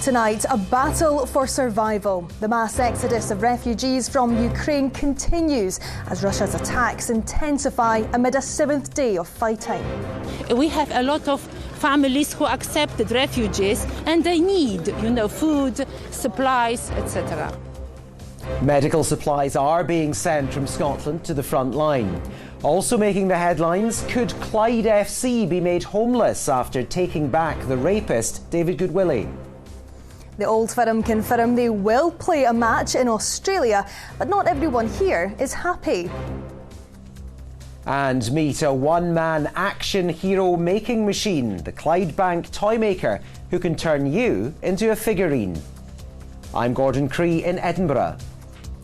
Tonight, a battle for survival. The mass exodus of refugees from Ukraine continues as Russia's attacks intensify amid a seventh day of fighting. We have a lot of families who accepted refugees and they need, food, supplies, etc. Medical supplies are being sent from Scotland to the front line. Also making the headlines, could Clyde FC be made homeless after taking back the rapist David Goodwilly? The Old Firm confirm they will play a match in Australia, but not everyone here is happy. And meet a one-man action hero making machine, the Clydebank toy maker, who can turn you into a figurine. I'm Gordon Cree in Edinburgh.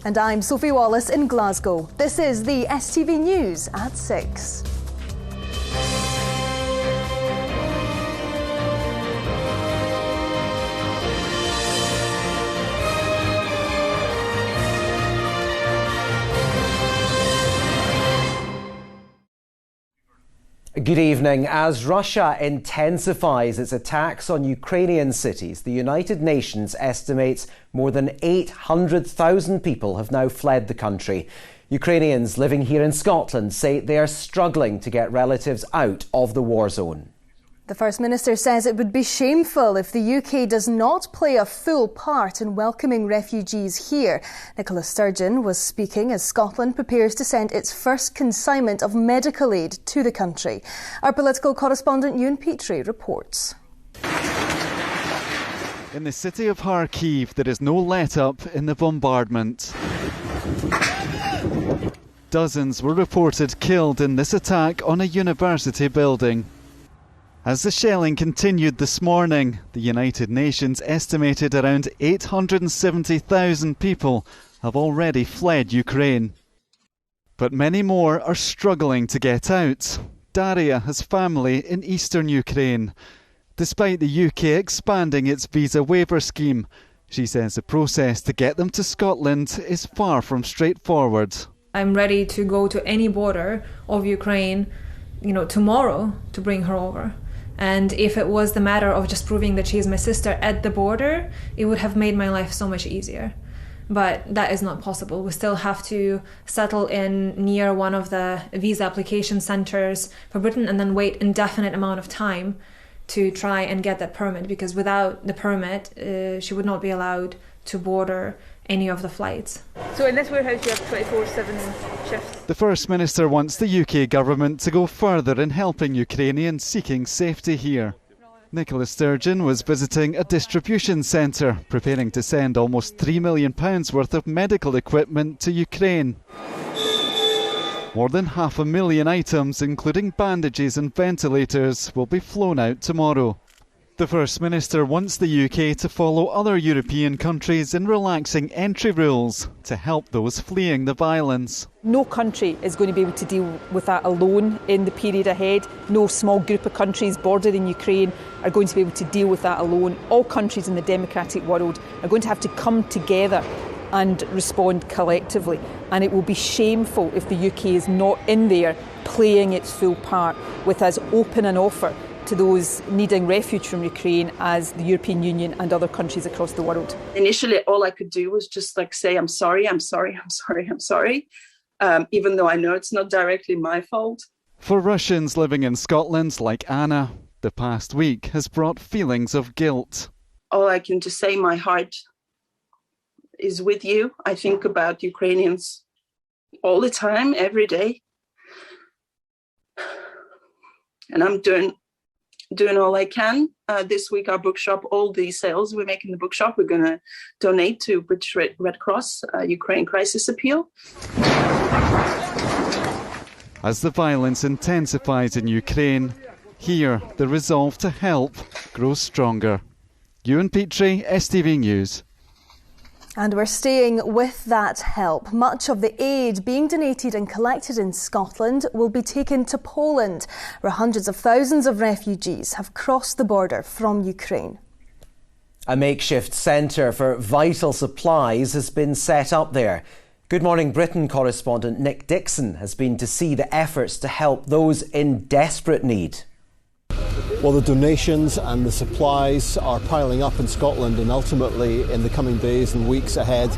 And I'm Sophie Wallace in Glasgow. This is the STV News at 6. Good evening. As Russia intensifies its attacks on Ukrainian cities, the United Nations estimates more than 800,000 people have now fled the country. Ukrainians living here in Scotland say they are struggling to get relatives out of the war zone. The First Minister says it would be shameful if the UK does not play a full part in welcoming refugees here. Nicola Sturgeon was speaking as Scotland prepares to send its first consignment of medical aid to the country. Our political correspondent Ewan Petrie reports. In the city of Kharkiv, there is no let-up in the bombardment. Dozens were reported killed in this attack on a university building. As the shelling continued this morning, the United Nations estimated around 870,000 people have already fled Ukraine. But many more are struggling to get out. Daria has family in eastern Ukraine. Despite the UK expanding its visa waiver scheme, she says the process to get them to Scotland is far from straightforward. I'm ready to go to any border of Ukraine, tomorrow to bring her over. And if it was the matter of just proving that she is my sister at the border, it would have made my life so much easier. But that is not possible. We still have to settle in near one of the visa application centres for Britain and then wait indefinite amount of time to try and get that permit, because without the permit, she would not be allowed to board any of the flights. So in this warehouse you have 24/7 shifts? The First Minister wants the UK government to go further in helping Ukrainians seeking safety here. Nicola Sturgeon was visiting a distribution centre, preparing to send almost £3 million worth of medical equipment to Ukraine. More than 500,000 items, including bandages and ventilators, will be flown out tomorrow. The First Minister wants the UK to follow other European countries in relaxing entry rules to help those fleeing the violence. No country is going to be able to deal with that alone in the period ahead. No small group of countries bordering Ukraine are going to be able to deal with that alone. All countries in the democratic world are going to have to come together and respond collectively. And it will be shameful if the UK is not in there playing its full part with as open an offer to those needing refuge from Ukraine as the European Union and other countries across the world. Initially, all I could do was just say, I'm sorry, even though I know it's not directly my fault. For Russians living in Scotland like Anna, the past week has brought feelings of guilt. All I can just say, my heart is with you. I think about Ukrainians all the time, every day. And I'm doing all I can. This week, our bookshop, all the sales we make in the bookshop, we're going to donate to British Red Cross Ukraine Crisis Appeal. As the violence intensifies in Ukraine, here the resolve to help grows stronger. Ewan Petrie, STV News. And we're staying with that help. Much of the aid being donated and collected in Scotland will be taken to Poland, where hundreds of thousands of refugees have crossed the border from Ukraine. A makeshift centre for vital supplies has been set up there. Good Morning Britain correspondent Nick Dixon has been to see the efforts to help those in desperate need. Well, the donations and the supplies are piling up in Scotland, and ultimately in the coming days and weeks ahead,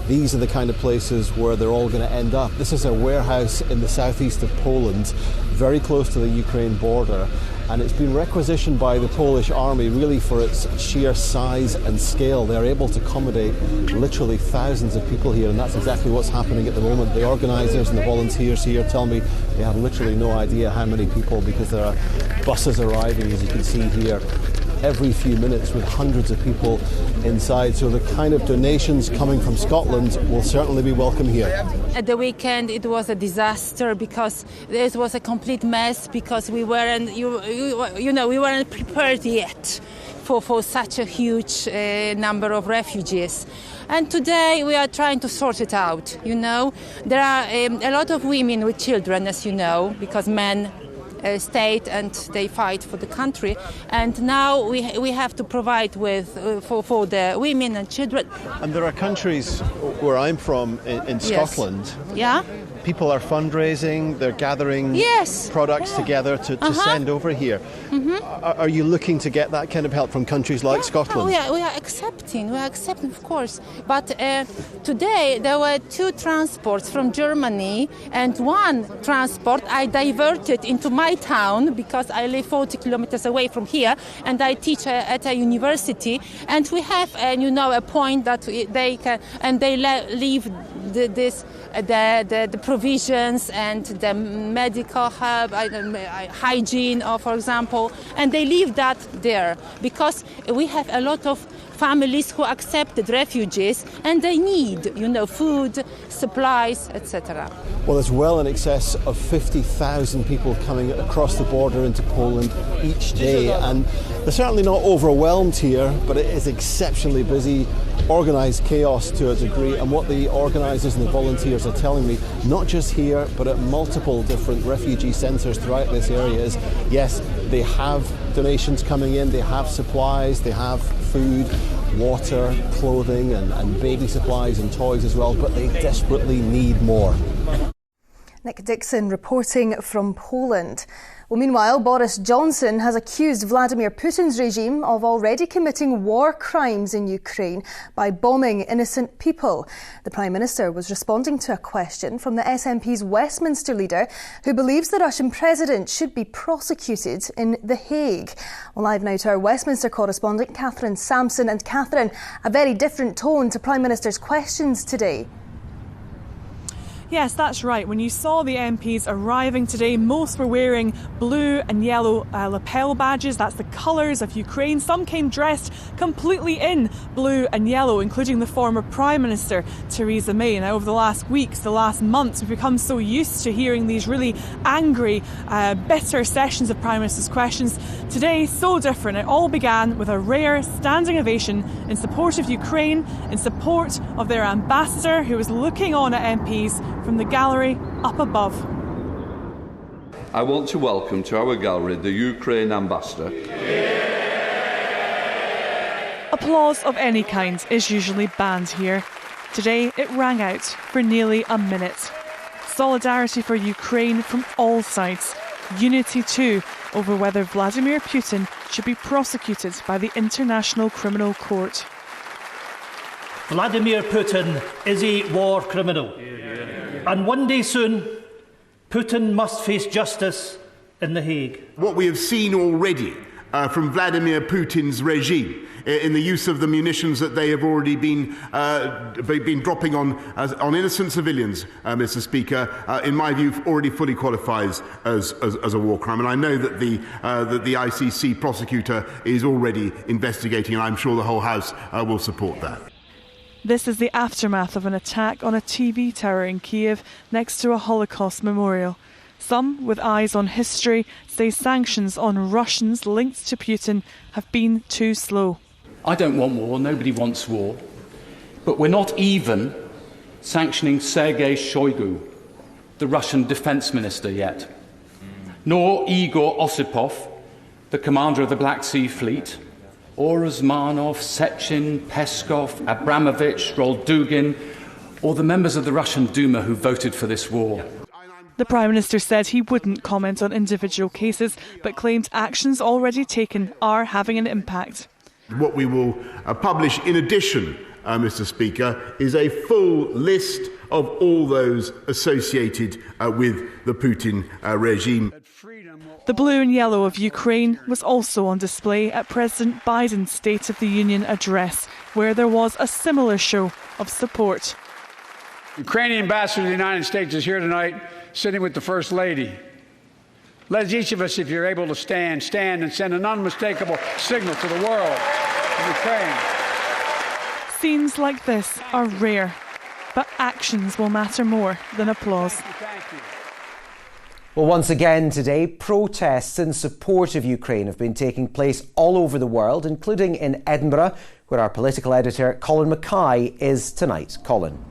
these are the kind of places where they're all going to end up. This is a warehouse in the southeast of Poland, very close to the Ukraine border, and it's been requisitioned by the Polish army really for its sheer size and scale. They're able to accommodate literally thousands of people here, and that's exactly what's happening at the moment. The organisers and the volunteers here tell me they have literally no idea how many people, because there are buses arriving, as you can see here, every few minutes with hundreds of people inside. So the kind of donations coming from Scotland will certainly be welcome here. At the weekend it was a disaster because this was a complete mess because we weren't, we weren't prepared yet for such a huge number of refugees. And today we are trying to sort it out, There are a lot of women with children, as you know, because men stayed and they fight for the country, and now we have to provide for the women and children. And there are countries where I'm from in Scotland. Yeah. People are fundraising, they're gathering products together to send over here. Are you looking to get that kind of help from countries like Scotland? We are accepting, of course. But today there were 2 transports from Germany, and one transport I diverted into my town because I live 40 kilometers away from here and I teach at a university, and we have a point that they can, and they leave the provisions and the medical help, hygiene, for example, and they leave that there because we have a lot of families who accepted refugees and they need, food, supplies, etc. Well, there's well in excess of 50,000 people coming across the border into Poland each day, and they're certainly not overwhelmed here, but it is exceptionally busy, organised chaos to a degree. And what the organisers and the volunteers are telling me, not just here but at multiple different refugee centres throughout this area, is yes, they have donations coming in, they have supplies, they have food, water, clothing and baby supplies and toys as well, but they desperately need more. Nick Dixon reporting from Poland. Well, meanwhile, Boris Johnson has accused Vladimir Putin's regime of already committing war crimes in Ukraine by bombing innocent people. The Prime Minister was responding to a question from the SNP's Westminster leader, who believes the Russian president should be prosecuted in The Hague. Well, live now to our Westminster correspondent, Catherine Sampson. And Catherine, a very different tone to Prime Minister's questions today. Yes, that's right. When you saw the MPs arriving today, most were wearing blue and yellow lapel badges. That's the colours of Ukraine. Some came dressed completely in blue and yellow, including the former Prime Minister, Theresa May. Now, over the last weeks, the last months, we've become so used to hearing these really angry, bitter sessions of Prime Minister's questions. Today, so different. It all began with a rare standing ovation in support of Ukraine, in support of their ambassador, who was looking on at MPs from the gallery up above. I want to welcome to our gallery the Ukraine ambassador. Applause of any kind is usually banned here. Today it rang out for nearly a minute. Solidarity for Ukraine from all sides. Unity too over whether Vladimir Putin should be prosecuted by the International Criminal Court. Vladimir Putin is a war criminal. And one day soon, Putin must face justice in The Hague. What we have seen already from Vladimir Putin's regime in the use of the munitions that they have already been dropping on innocent civilians, Mr. Speaker, in my view, already fully qualifies as a war crime. And I know that the ICC prosecutor is already investigating, and I'm sure the whole House will support that. This is the aftermath of an attack on a TV tower in Kiev next to a Holocaust memorial. Some, with eyes on history, say sanctions on Russians linked to Putin have been too slow. I don't want war, nobody wants war. But we're not even sanctioning Sergei Shoigu, the Russian defence minister, yet. Nor Igor Osipov, the commander of the Black Sea Fleet, or Uzmanov, Sechin, Peskov, Abramovich, Roldugin, or the members of the Russian Duma who voted for this war. The Prime Minister said he wouldn't comment on individual cases, but claimed actions already taken are having an impact. What we will publish in addition, Mr. Speaker, is a full list of all those associated with the Putin regime. The blue and yellow of Ukraine was also on display at President Biden's State of the Union address, where there was a similar show of support. Ukrainian ambassador to the United States is here tonight, sitting with the First Lady. Let each of us, if you're able to stand and send an unmistakable signal to the world of Ukraine. Scenes like this are rare, but actions will matter more than applause. Thank you. Well, once again today, protests in support of Ukraine have been taking place all over the world, including in Edinburgh, where our political editor Colin Mackay is tonight. Colin.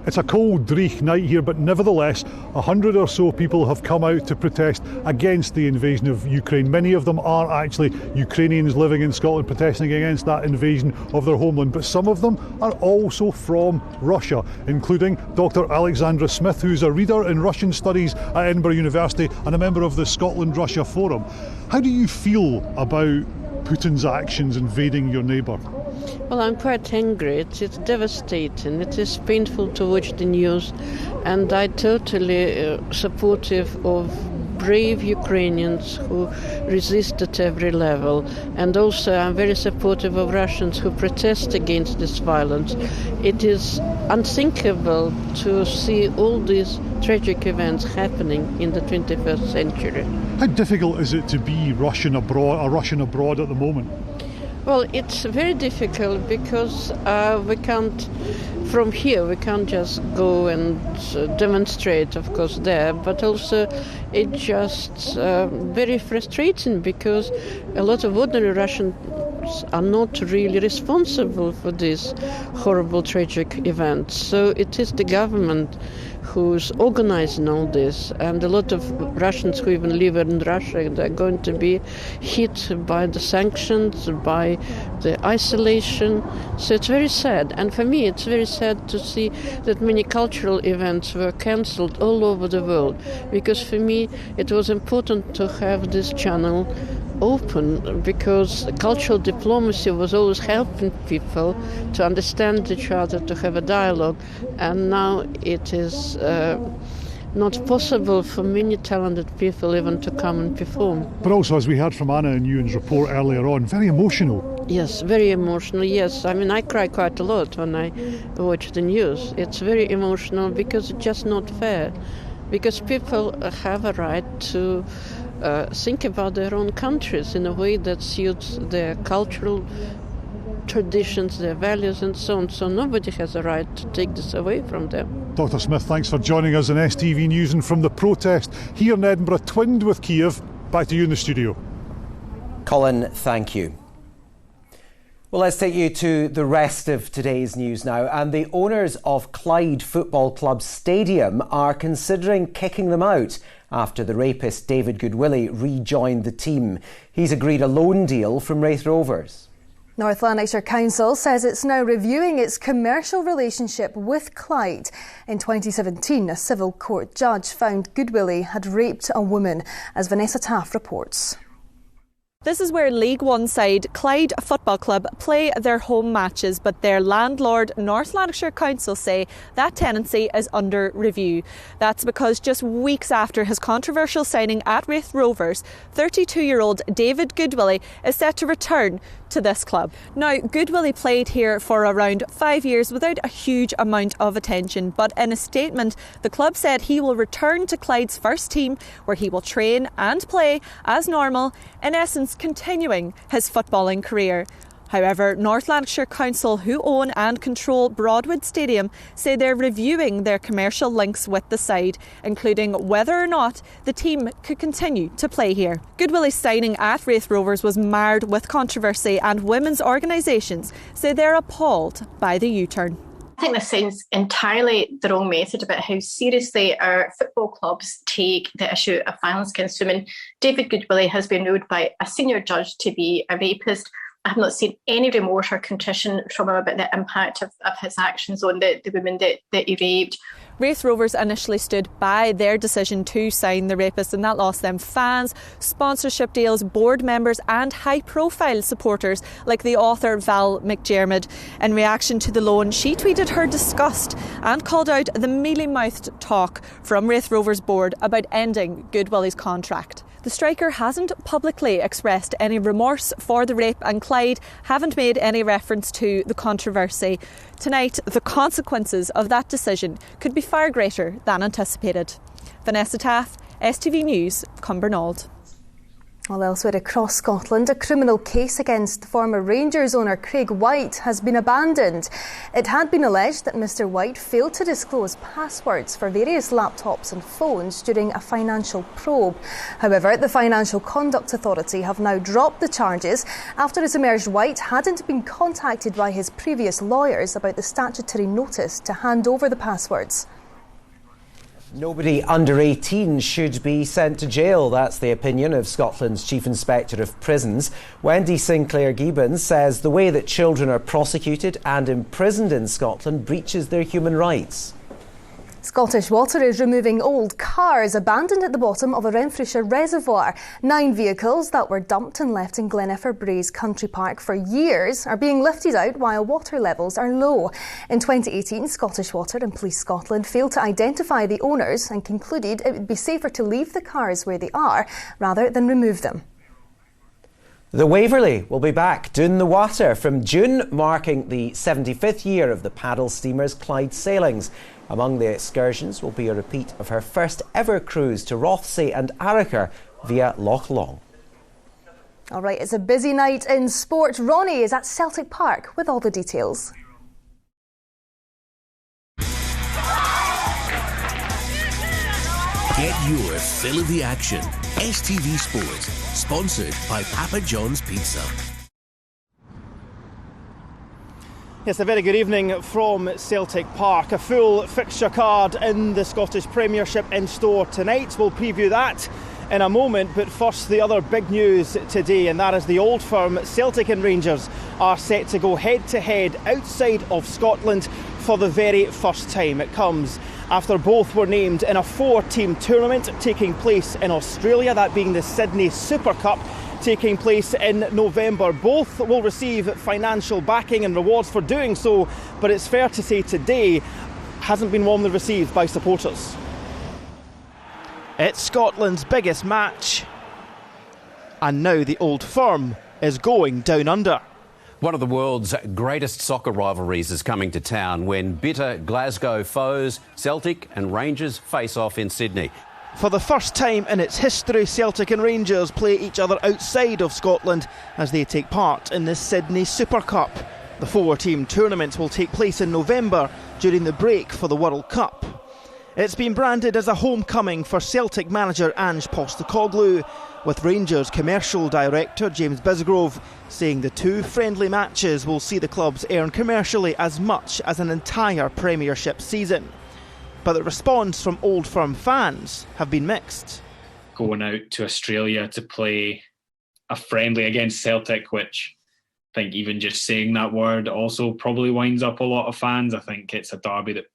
It's a cold, dreich night here, but nevertheless, 100 or so people have come out to protest against the invasion of Ukraine. Many of them are actually Ukrainians living in Scotland protesting against that invasion of their homeland, but some of them are also from Russia, including Dr. Alexandra Smith, who's a reader in Russian studies at Edinburgh University and a member of the Scotland-Russia Forum. How do you feel about Putin's actions invading your neighbour? Well, I'm quite angry. It's devastating. It is painful to watch the news, and I'm totally supportive of brave Ukrainians who resist at every level. And also I'm very supportive of Russians who protest against this violence. It is unthinkable to see all these tragic events happening in the 21st century. How difficult is it to be a Russian abroad at the moment? Well, it's very difficult because we can't just go and demonstrate, of course, there, but also it's just very frustrating because a lot of ordinary Russians are not really responsible for these horrible, tragic events. So it is the government who's organizing all this, and a lot of Russians who even live in Russia, they're going to be hit by the sanctions, by the isolation. So it's very sad. And for me, it's very sad to see that many cultural events were cancelled all over the world, because for me, it was important to have this channel open, because cultural diplomacy was always helping people to understand each other, to have a dialogue, and now it is not possible for many talented people even to come and perform. But also, as we heard from Anna and Ewan's report earlier on, very emotional. Yes, very emotional, yes. I mean, I cry quite a lot when I watch the news. It's very emotional because it's just not fair, because people have a right to think about their own countries in a way that suits their cultural traditions, their values and so on. So nobody has a right to take this away from them. Dr. Smith, thanks for joining us on STV News. And from the protest here in Edinburgh, twinned with Kiev, back to you in the studio. Colin, thank you. Well, let's take you to the rest of today's news now. And the owners of Clyde Football Club Stadium are considering kicking them out after the rapist David Goodwilly rejoined the team. He's agreed a loan deal from Raith Rovers. North Lanarkshire Council says it's now reviewing its commercial relationship with Clyde. In 2017, a civil court judge found Goodwilly had raped a woman, as Vanessa Taff reports. This is where League One side Clyde Football Club play their home matches, but their landlord, North Lanarkshire Council, say that tenancy is under review. That's because just weeks after his controversial signing at Raith Rovers, 32-year-old David Goodwilly is set to return to this club. Now, Goodwilly played here for around 5 years without a huge amount of attention, but in a statement, the club said he will return to Clyde's first team, where he will train and play as normal, in essence continuing his footballing career. However, North Lanarkshire Council, who own and control Broadwood Stadium, say they're reviewing their commercial links with the side, including whether or not the team could continue to play here. Goodwilly's signing at Raith Rovers was marred with controversy, and women's organisations say they're appalled by the U-turn. I think this sends entirely the wrong message about how seriously our football clubs take the issue of violence against women. David Goodwilly has been ruled by a senior judge to be a rapist. I have not seen any remorse or contrition from him about the impact of his actions on the women that he raped. Raith Rovers initially stood by their decision to sign the rapist, and that lost them fans, sponsorship deals, board members and high-profile supporters like the author Val McDermid. In reaction to the loan, she tweeted her disgust and called out the mealy-mouthed talk from Raith Rovers board about ending Goodwilly's contract. The striker hasn't publicly expressed any remorse for the rape, and Clyde haven't made any reference to the controversy. Tonight, the consequences of that decision could be far greater than anticipated. Vanessa Taff, STV News, Cumbernauld. Well, elsewhere across Scotland, a criminal case against former Rangers owner Craig White has been abandoned. It had been alleged that Mr White failed to disclose passwords for various laptops and phones during a financial probe. However, the Financial Conduct Authority have now dropped the charges after it emerged White hadn't been contacted by his previous lawyers about the statutory notice to hand over the passwords. Nobody under 18 should be sent to jail. That's the opinion of Scotland's Chief Inspector of Prisons. Wendy Sinclair-Gibbons says the way that children are prosecuted and imprisoned in Scotland breaches their human rights. Scottish Water is removing old cars abandoned at the bottom of a Renfrewshire reservoir. 9 vehicles that were dumped and left in Gleneffer Braes Country Park for years are being lifted out while water levels are low. In 2018, Scottish Water and Police Scotland failed to identify the owners and concluded it would be safer to leave the cars where they are rather than remove them. The Waverley will be back doon the water from June, marking the 75th year of the paddle steamer's Clyde sailings. Among the excursions will be a repeat of her first ever cruise to Rothsay and Arrochar via Loch Long. All right, it's a busy night in sport. Ronnie is at Celtic Park with all the details. Get your fill of the action. STV Sport, sponsored by Papa John's Pizza. Yes, a very good evening from Celtic Park. A full fixture card in the Scottish Premiership in store tonight. We'll preview that in a moment, but first the other big news today, and that is the Old Firm Celtic and Rangers are set to go head-to-head outside of Scotland for the very first time. It comes after both were named in a 4-team tournament taking place in Australia, that being the Sydney Super Cup, taking place in November. Both will receive financial backing and rewards for doing so, but it's fair to say today hasn't been warmly received by supporters. It's Scotland's biggest match, and now the Old Firm is going down under. One of the world's greatest soccer rivalries is coming to town when bitter Glasgow foes, Celtic and Rangers, face off in Sydney. For the first time in its history, Celtic and Rangers play each other outside of Scotland as they take part in the Sydney Super Cup. The 4-team tournament will take place in November during the break for the World Cup. It's been branded as a homecoming for Celtic manager Ange Postecoglou, with Rangers commercial director James Bisgrove saying the 2 friendly matches will see the clubs earn commercially as much as an entire Premiership season. But the response from Old Firm fans have been mixed. Going out to Australia to play a friendly against Celtic, which I think even just saying that word also probably winds up a lot of fans. I think it's a derby that,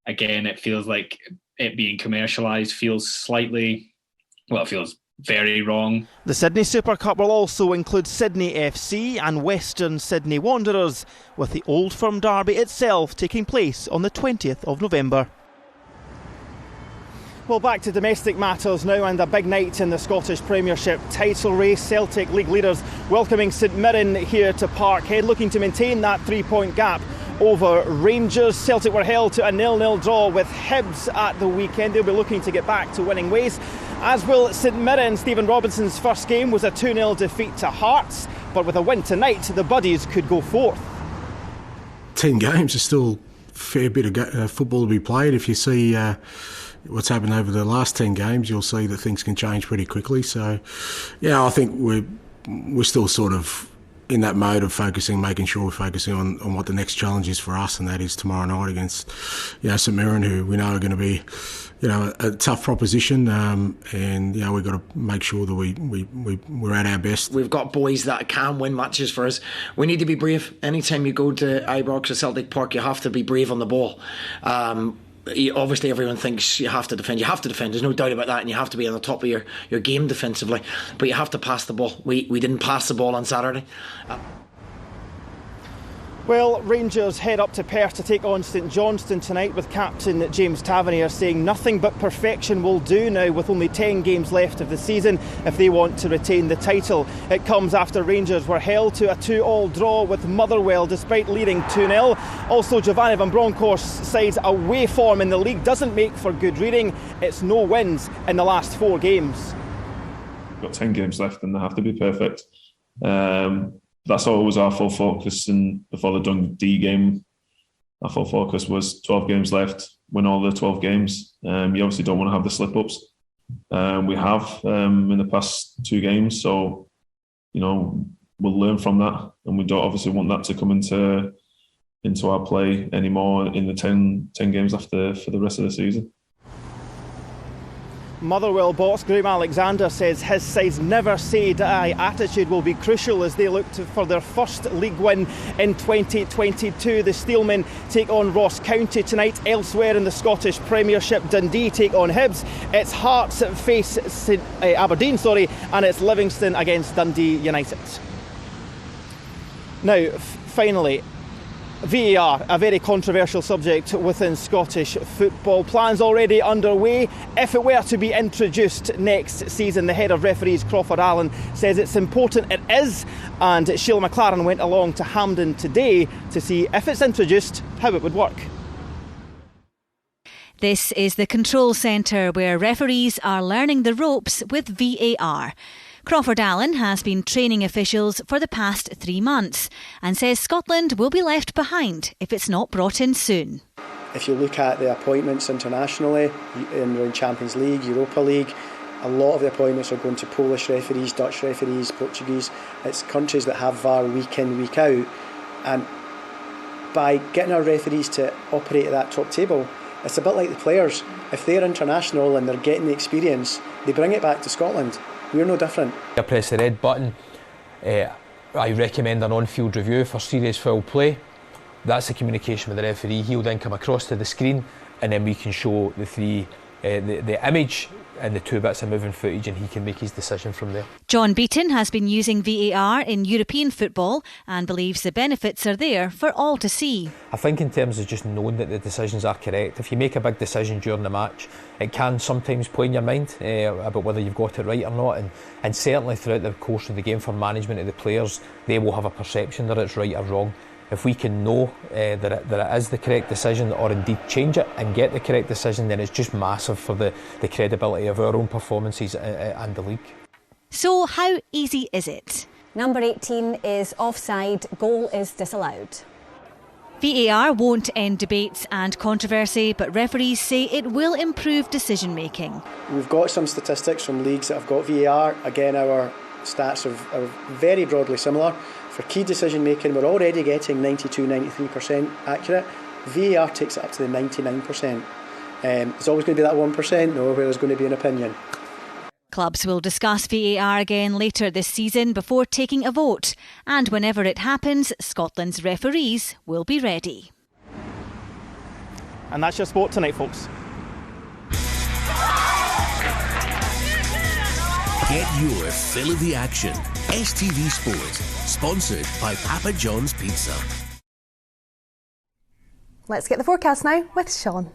again, it feels like it being commercialised feels it feels very wrong. The Sydney Super Cup will also include Sydney FC and Western Sydney Wanderers, with the Old Firm derby itself taking place on the 20th of November. Well, back to domestic matters now, and a big night in the Scottish Premiership title race. Celtic league leaders welcoming St Mirren here to Parkhead, looking to maintain that 3-point gap over Rangers. Celtic were held to a 0-0 draw with Hibs at the weekend. They'll be looking to get back to winning ways, as will St Mirren. Stephen Robinson's first game was a 2-0 defeat to Hearts, but with a win tonight, the Buddies could go fourth. 10 games is still a fair bit of football to be played. If you see what's happened over the last 10 games, you'll see that things can change pretty quickly. So, yeah, I think we're still sort of in that mode of making sure we're focusing on what the next challenge is for us, and that is tomorrow night against St Mirren, who we know are going to be a tough proposition, and we've got to make sure that we're at our best. We've got boys that can win matches for us. We need to be brave. Anytime you go to Ibrox or Celtic Park, you have to be brave on the ball. Obviously everyone thinks you have to defend. There's no doubt about that, and you have to be on the top of your game defensively, but you have to pass the ball. We didn't pass the ball on Saturday. Well, Rangers head up to Perth to take on St Johnstone tonight, with captain James Tavernier saying nothing but perfection will do now, with only 10 games left of the season, if they want to retain the title. It comes after Rangers were held to a 2-2 draw with Motherwell despite leading 2-0. Also, Giovanni Van Bronckhorst's side's away form in the league doesn't make for good reading. It's no wins in the last 4 games. We've got 10 games left and they have to be perfect. That's always our full focus, and before the Dundee game, our full focus was 12 games left, win all the 12 games. You obviously don't want to have the slip-ups. We have in the past 2 games, so we'll learn from that, and we don't obviously want that to come into our play anymore in the 10 games left for the rest of the season. Motherwell boss Graham Alexander says his side's never say die attitude will be crucial as they look for their first league win in 2022. The Steelmen take on Ross County tonight. Elsewhere in the Scottish Premiership, Dundee take on Hibs. It's Hearts face Aberdeen, and it's Livingston against Dundee United. Now, finally, VAR, a very controversial subject within Scottish football. Plans already underway. If it were to be introduced next season, the head of referees, Crawford Allen, says it's important it is, and Sheila McLaren went along to Hampden today to see if it's introduced, how it would work. This is the control centre where referees are learning the ropes with VAR. Crawford Allen has been training officials for the past 3 months and says Scotland will be left behind if it's not brought in soon. If you look at the appointments internationally, in Champions League, Europa League, a lot of the appointments are going to Polish referees, Dutch referees, Portuguese. It's countries that have VAR week in, week out. And by getting our referees to operate at that top table, it's a bit like the players. If they're international and they're getting the experience, they bring it back to Scotland. We're no different. I press the red button. I recommend an on-field review for serious foul play. That's the communication with the referee. He'll then come across to the screen, and then we can show the image and the 2 bits of moving footage, and he can make his decision from there. John Beaton has been using VAR in European football and believes the benefits are there for all to see. I think in terms of just knowing that the decisions are correct, if you make a big decision during the match, it can sometimes play in your mind about whether you've got it right or not, and certainly throughout the course of the game for management of the players, they will have a perception that it's right or wrong. If we can know that it is the correct decision, or indeed change it and get the correct decision, then it's just massive for the credibility of our own performances and the league. So how easy is it? Number 18 is offside, goal is disallowed. VAR won't end debates and controversy, but referees say it will improve decision making. We've got some statistics from leagues that have got VAR. Again, our stats are very broadly similar. For key decision making, we're already getting 92-93% accurate. VAR takes it up to the 99%. There's always going to be that 1%, where there's going to be an opinion. Clubs will discuss VAR again later this season before taking a vote. And whenever it happens, Scotland's referees will be ready. And that's your sport tonight, folks. Get your fill of the action. STV Sports, sponsored by Papa John's Pizza. Let's get the forecast now with Sean.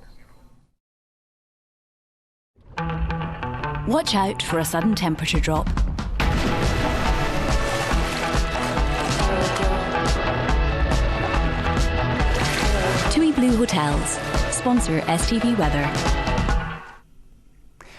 Watch out for a sudden temperature drop. TUI Blue Hotels sponsor STV Weather.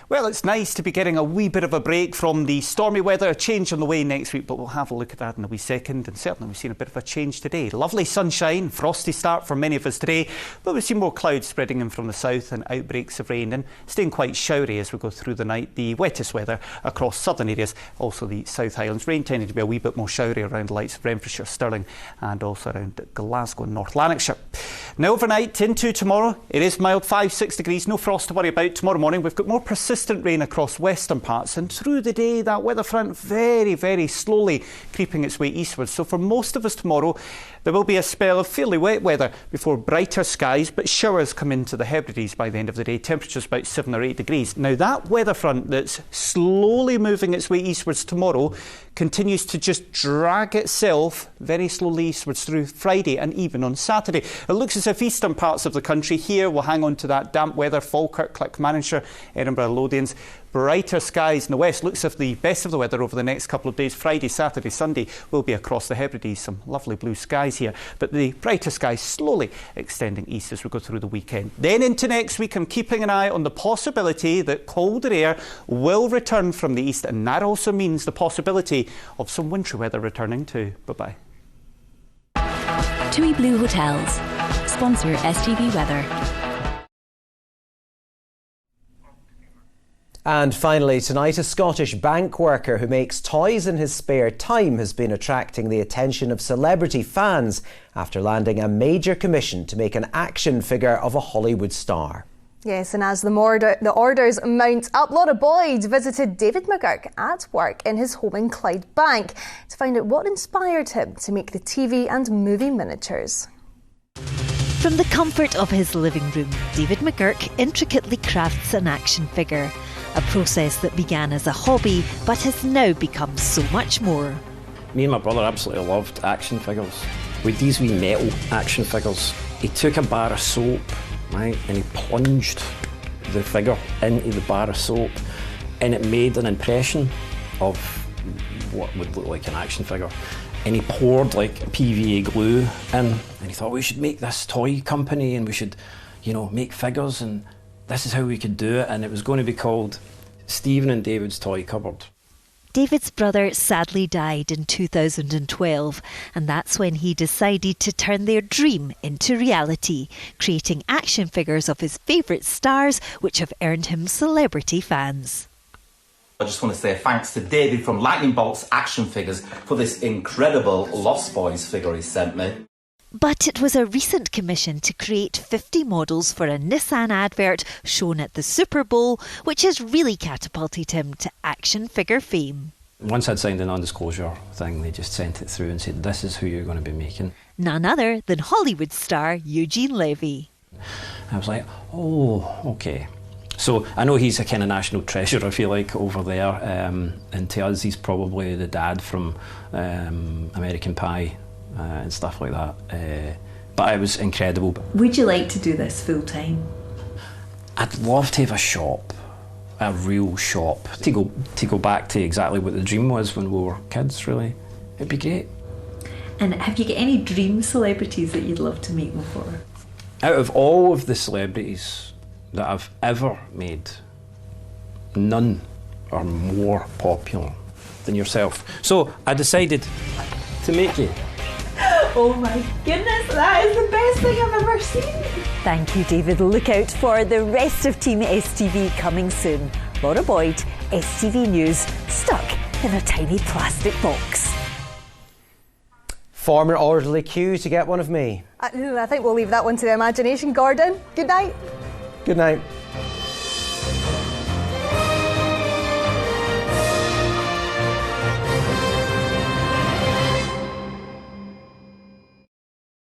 Well, it's nice to be getting a wee bit of a break from the stormy weather. A change on the way next week, but we'll have a look at that in a wee second. And certainly we've seen a bit of a change today. Lovely sunshine, frosty start for many of us today, but we've seen more clouds spreading in from the south and outbreaks of rain, and staying quite showery as we go through the night. The wettest weather across southern areas, also the South Highlands. Rain tending to be a wee bit more showery around the likes of Renfrewshire, Stirling, and also around Glasgow and North Lanarkshire. Now overnight into tomorrow, it is mild, 5-6 degrees, no frost to worry about. Tomorrow morning we've got more persistent rain across western parts, and through the day that weather front very, very slowly creeping its way eastwards. So for most of us tomorrow there will be a spell of fairly wet weather before brighter skies, but showers come into the Hebrides by the end of the day. Temperatures about 7 or 8 degrees. Now that weather front that's slowly moving its way eastwards tomorrow continues to just drag itself very slowly eastwards through Friday and even on Saturday. It looks as if eastern parts of the country here will hang on to that damp weather. Falkirk, Clackmannanshire, Edinburgh, Lothians. Brighter skies in the west. Looks as if the best of the weather over the next couple of days, Friday, Saturday, Sunday, will be across the Hebrides. Some lovely blue skies here, but the brighter skies slowly extending east as we go through the weekend. Then into next week, I'm keeping an eye on the possibility that colder air will return from the east, and that also means the possibility of some wintry weather returning too. Bye-bye. TUI Blue Hotels. Sponsor STV Weather. And finally tonight, a Scottish bank worker who makes toys in his spare time has been attracting the attention of celebrity fans after landing a major commission to make an action figure of a Hollywood star. Yes, and as the orders mount up, Laura Boyd visited David McGurk at work in his home in Clydebank to find out what inspired him to make the TV and movie miniatures. From the comfort of his living room, David McGurk intricately crafts an action figure. A process that began as a hobby but has now become so much more. Me and my brother absolutely loved action figures. With these wee metal action figures, he took a bar of soap, right, and he plunged the figure into the bar of soap, and it made an impression of what would look like an action figure. And he poured like PVA glue in, and he thought we should make this toy company and we should, make figures, and this is how we could do it, and it was going to be called Stephen and David's Toy Cupboard. David's brother sadly died in 2012, and that's when he decided to turn their dream into reality, creating action figures of his favourite stars, which have earned him celebrity fans. I just want to say thanks to David from Lightning Bolts Action Figures for this incredible Lost Boys figure he sent me. But it was a recent commission to create 50 models for a Nissan advert shown at the Super Bowl, which has really catapulted him to action figure fame. Once I'd signed the non-disclosure thing, they just sent it through and said, this is who you're going to be making. None other than Hollywood star Eugene Levy. I was like, oh, okay. So I know he's a kind of national treasure, I feel like, over there. And to us, he's probably the dad from American Pie. And stuff like that, but it was incredible. Would you like to do this full time? I'd love to have a shop, a real shop, to go back to exactly what the dream was when we were kids. Really, it'd be great. And have you got any dream celebrities that you'd love to make them for? Out of all of the celebrities that I've ever made, none are more popular than yourself. So I decided to make you. Oh my goodness, that is the best thing I've ever seen. Thank you, David. Look out for the rest of Team STV coming soon. Laura Boyd, STV News, stuck in a tiny plastic box. Form an orderly queue to get one of me. I think we'll leave that one to the imagination. Gordon, good night. Good night.